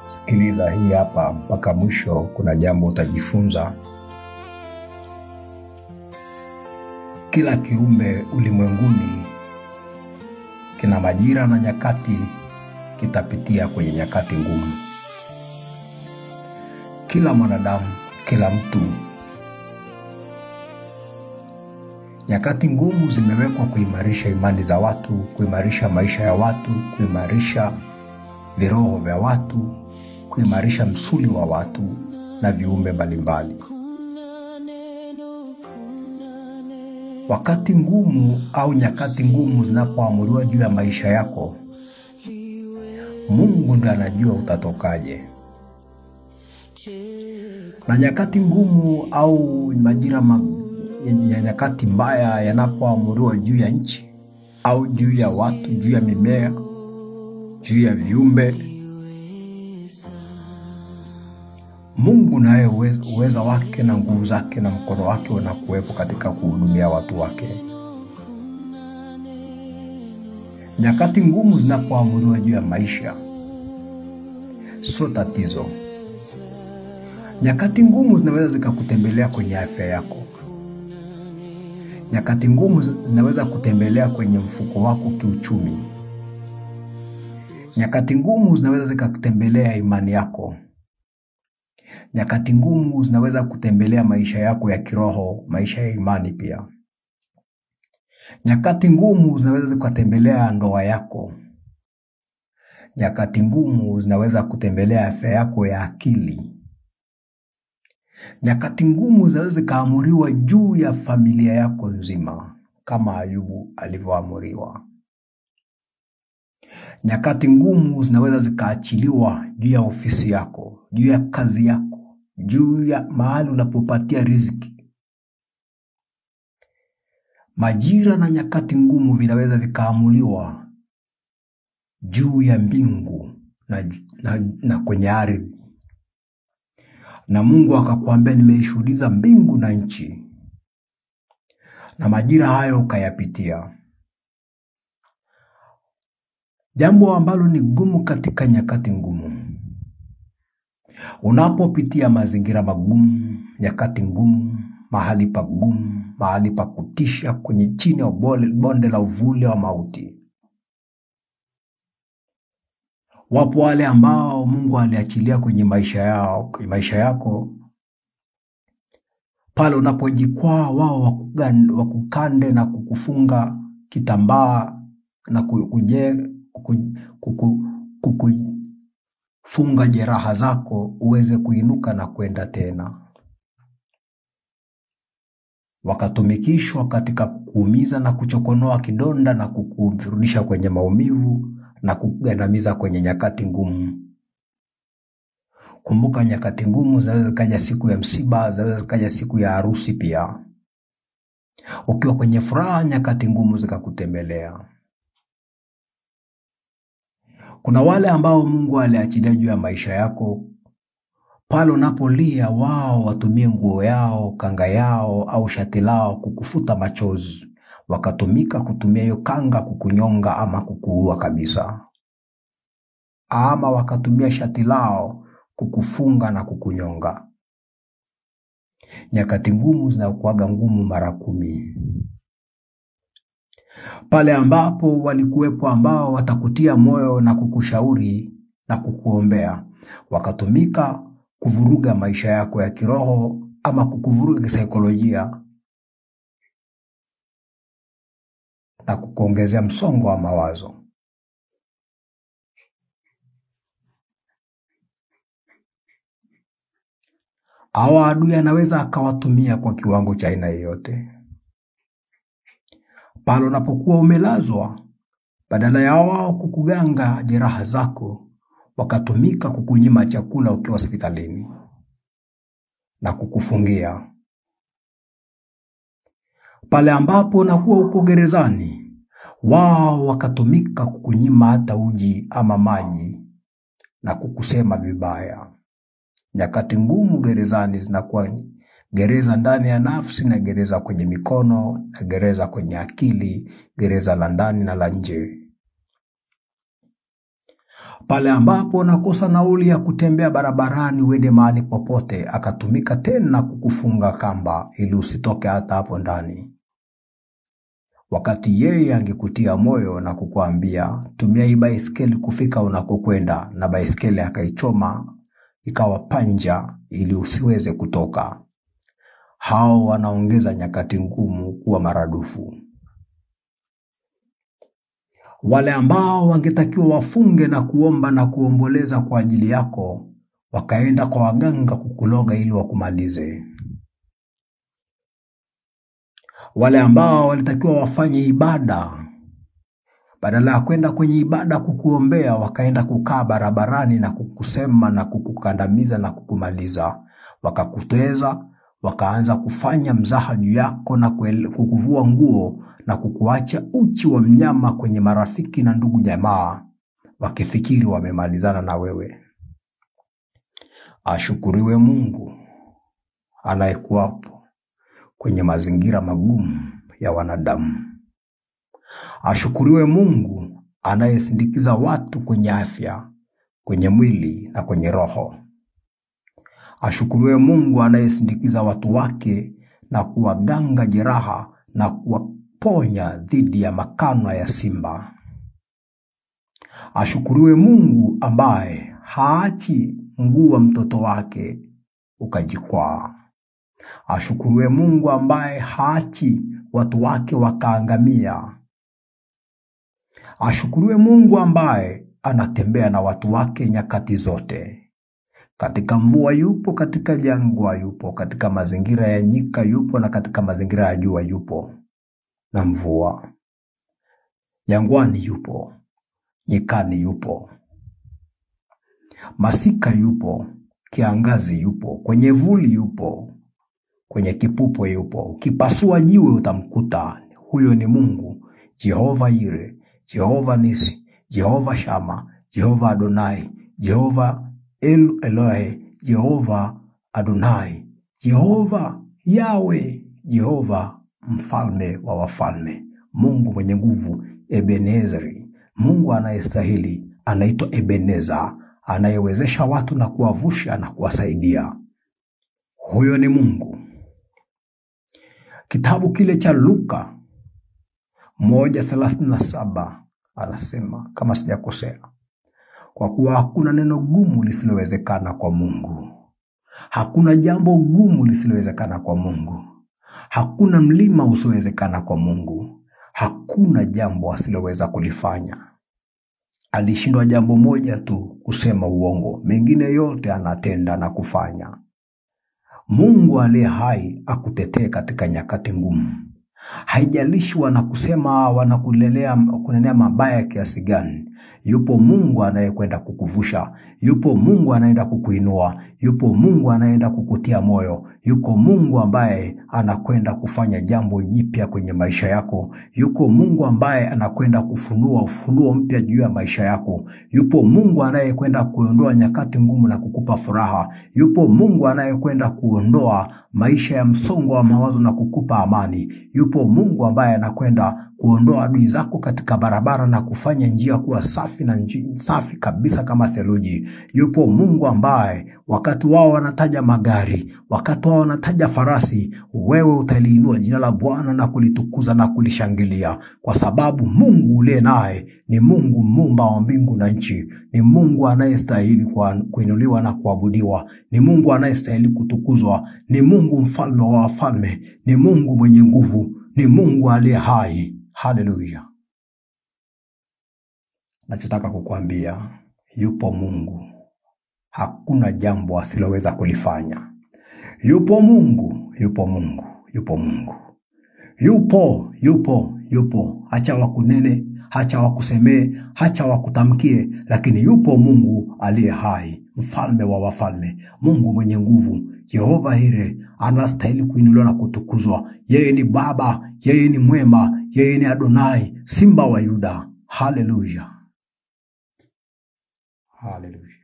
Sikiliza hii hapa mpaka mwisho, kuna jambo utajifunza. Kila kiumbe ulimwenguni kina majira na nyakati, kitapitia kwenye nyakati ngumu. Kila mwanadamu, kila mtu. Nyakati ngumu zimewekwa kuimarisha imani za watu, kuimarisha maisha ya watu, kuimarisha viroho vya watu, kuimarisha msuli wa watu na viumbe mbalimbali. Wakati ngumu au nyakati ngumu zinapoamuriwa juu ya maisha yako, Mungu ndiye anajua utatokaje. Na nyakati ngumu au majira ya nyakati mbaya yanapoamuriwa juu ya nchi au juu ya watu, juu ya mimea, juu ya viumbe, Mungu naye uweza wake na nguvu zake na mkono wake unakuwepo katika kuhudumia watu wake. Nyakati ngumu zinapoamuriwa juu ya maisha, sio tatizo. Nyakati ngumu zinaweza zikakutembelea kwenye afya yako. Nyakati ngumu zinaweza kutembelea kwenye mfuko wako kiuchumi. Nyakati ngumu zinaweza zikakutembelea imani yako. Nyakati ngumu zinaweza kutembelea maisha yako ya kiroho, maisha ya imani pia. Nyakati ngumu zinaweza zikatembelea ndoa yako. Nyakati ngumu zinaweza kutembelea afya yako ya akili. Nyakati ngumu zinaweza zikaamuriwa juu ya familia yako nzima, kama Ayubu alivyoamuriwa. Nyakati ngumu zinaweza zikaachiliwa juu ya ofisi yako, juu ya kazi yako, juu ya mahali unapopatia riziki. Majira na nyakati ngumu vinaweza vikaamuliwa juu ya mbingu na kwenye ardhi. Na Mungu akakwambia, nimeishuhudia mbingu na nchi. Na majira hayo ukayapitia. Jambo ambalo ni gumu katika nyakati ngumu, unapopitia mazingira magumu, nyakati ngumu, mahali pagumu, mahali pa kutisha, kwenye chini ya bonde la uvuli wa mauti, wapo wale ambao Mungu aliachilia kwenye maisha yako. Pale unapojikwaa, wao wakukande na kukufunga kitambaa na kukufunga jeraha zako uweze kuinuka na kwenda tena. Wakatumikishwa katika kuumiza na kuchokonoa kidonda na kukurudisha kwenye maumivu na kukugandamiza kwenye nyakati ngumu. Kumbuka, nyakati ngumu zaweza kaja siku ya msiba, zaweza kaja siku ya harusi pia. Ukiwa kwenye furaha, nyakati ngumu zikakutembelea. Kuna wale ambao Mungu aliachilia juu ya maisha yako. Pale unapolia, wao watumie nguo yao, kanga yao au shati lao kukufuta machozi. Wakatumika kutumia hiyo kanga kukunyonga ama kukuua kabisa. Ama wakatumia shati lao kukufunga na kukunyonga. Nyakati ngumu zinakuwaga ngumu mara 10. Pale ambapo walikuwepo ambao watakutia moyo na kukushauri na kukuombea, wakatumika kuvuruga maisha yako ya kiroho ama kukuvuruga kisaikolojia na kukuongezea msongo wa mawazo. Hawa adui anaweza akawatumia kwa kiwango cha aina yoyote. Pale unapokuwa umelazwa, badala ya wao kukuganga jeraha zako, wakatumika kukunyima chakula ukiwa hospitalini na kukufungia. Pale ambapo unakuwa uko gerezani, wao wakatumika kukunyima hata uji ama maji na kukusema vibaya. Nyakati ngumu gerezani zinakuwa gereza ndani ya nafsi na gereza kwenye mikono na gereza kwenye akili, gereza la ndani na la nje. Pale ambapo unakosa nauli ya kutembea barabarani uende mahali popote, akatumika tena kukufunga kamba ili usitoke hata hapo ndani. Wakati yeye angekutia moyo na kukuambia tumia hii baiskeli kufika unakokwenda, na baiskeli akaichoma ikawa panja ili usiweze kutoka. Hao wanaongeza nyakati ngumu kuwa maradufu. Wale ambao wangetakiwa wafunge na kuomba na kuomboleza kwa ajili yako, wakaenda kwa waganga kukuloga ili wakumalize. Wale ambao walitakiwa wafanye ibada, badala ya kwenda kwenye ibada kukuombea, wakaenda kukaa barabarani na kukusema na kukukandamiza na kukumaliza. Wakakuteza, wakaanza kufanya mzaha juu yako na kukuvua nguo na kukuacha uchi wa mnyama kwenye marafiki na ndugu jamaa, wakifikiri wamemalizana na wewe. Ashukuriwe Mungu anayekuwapo kwenye mazingira magumu ya wanadamu. Ashukuriwe Mungu anayesindikiza watu kwenye afya, kwenye mwili na kwenye roho. Ashukuriwe Mungu anayesindikiza watu wake na kuwaganga jeraha na kuwaponya dhidi ya makano ya simba. Ashukuriwe Mungu ambaye haachi mguu wa mtoto wake ukajikwaa. Ashukuriwe Mungu ambaye haachi watu wake wakaangamia. Ashukuriwe Mungu ambaye anatembea na watu wake nyakati zote. Katika mvua yupo, katika jangwa yupo, katika mazingira ya nyika yupo, na katika mazingira ya jua yupo na mvua. Jangwani yupo, nyikani yupo, masika yupo, kiangazi yupo, kwenye vuli yupo, kwenye kipupo yupo. Ukipasua jiwe utamkuta. Huyo ni Mungu, Jehova Ire, Jehova Nisi, Jehova Shama, Jehova Adonai, Jehova Elohe, Jehova Adonai, Jehova Yawe, Jehova mfalme wa wafalme, Mungu mwenye nguvu, Ebenezeri. Mungu anayestahili anaitwa Ebeneza, anayewezesha watu na kuwavusha na kuwasaidia. Huyo ni Mungu. Kitabu kile cha Luka 1:37 anasema, kama sijakosea, kwa kuwa hakuna neno gumu lisilowezekana kwa Mungu. Hakuna jambo gumu lisilowezekana kwa Mungu. Hakuna mlima usiowezekana kwa Mungu. Hakuna jambo asiloweza kulifanya. Alishindwa jambo moja tu, kusema uongo. Mengine yote anatenda na kufanya. Mungu aliye hai akutetee katika nyakati ngumu. Haijalishi wanakusema, kunenea mabaya kiasi gani. Yupo Mungu anayekwenda kukuvusha. Yupo Mungu anaenda kukuinua. Yupo Mungu anaenda kukutia moyo. Yuko Mungu ambaye anakwenda kufanya jambo jipya kwenye maisha yako. Yuko Mungu ambaye anakwenda kufunua ufunuo mpya juu ya maisha yako. Yupo Mungu anayekwenda kuondoa nyakati ngumu na kukupa furaha. Yupo Mungu anayekwenda kuondoa maisha ya msongo wa mawazo na kukupa amani. Yupo Mungu ambaye anakwenda kuondoa adui zako katika barabara na kufanya njia kuwa safi na safi kabisa kama theluji. Yupo Mungu ambaye wakati wao wanataja magari, wakati wao wanataja farasi, wewe utaliinua jina la Bwana na kulitukuza na kulishangilia, kwa sababu Mungu ule naye ni Mungu muumba wa mbingu na nchi. Ni Mungu anayestahili kuinuliwa na kuabudiwa. Ni Mungu anayestahili kutukuzwa. Ni Mungu mfalme wa wafalme. Ni Mungu mwenye nguvu. Ni Mungu aliye hai. Haleluya. Nachotaka kukuambia, yupo Mungu. Hakuna jambo asiloweza kulifanya. Yupo Mungu, yupo Mungu, yupo Mungu. Yupo. Hacha wakunene, hacha wakusemee, hacha wakutamkie, lakini yupo Mungu aliye hai, mfalme wa wafalme, Mungu mwenye nguvu, Jehova Ire, anastahili kuinuliwa na kutukuzwa. Yeye ni Baba, yeye ni mwema, yeye ni Adonai, Simba wa Yuda. Haleluya. Haleluya.